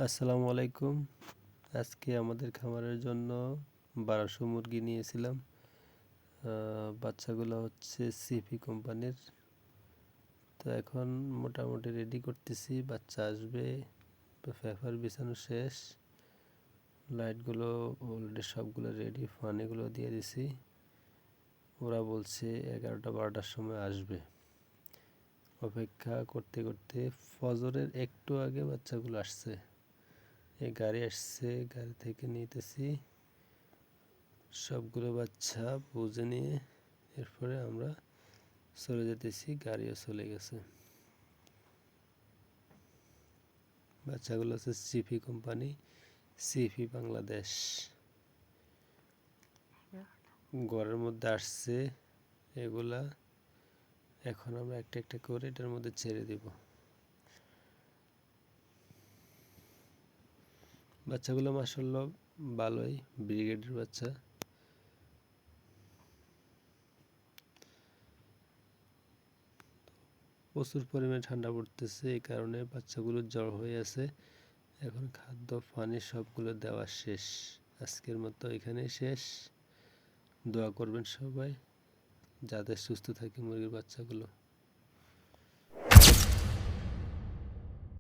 আসসালামু আলাইকুম। আজকে আমাদের খামারের জন্য 1200 মুরগি নিয়েছিলাম। বাচ্চাগুলো হচ্ছে সিপি কোম্পানির। তো এখন মোটামুটি রেডি করতেছি, বাচ্চা আসবে। পেপার বিছানো শেষ, লাইটগুলো অলরেডি সবগুলো রেডি, পানিগুলো দিয়ে দিছি। ওরা বলছে 11টা-12টার সময় আসবে। অপেক্ষা করতে করতে ফজরের একটু আগে বাচ্চাগুলো আসছে। এই গাড়ি আসছে, গাড়ি থেকে নিতেছি সবগুলো বাচ্চা বুঝে নিয়ে, এরপরে আমরা চলে যেতেছি। গাড়িও চলে গেছে। বাচ্চাগুলো হচ্ছে সিপি কোম্পানি, সিপি বাংলাদেশ। ঘরের মধ্যে আসছে এগুলা। এখন আমরা একটা একটা করে এটার মধ্যে ছেড়ে দিব। বাচ্চাগুলো মাশাআল্লাহ ভালোই, ব্রিগেডের বাচ্চা। প্রচুর পরিমাণে ঠান্ডা পড়তেছে, এই কারণে বাচ্চাগুলো জ্বর হয়ে আছে। এখন খাদ্য পানি সবগুলো দেওয়া শেষ। আজকের মতো এখানেই শেষ। দোয়া করবেন সবাই যাতে সুস্থ থাকে মুরগির বাচ্চাগুলো।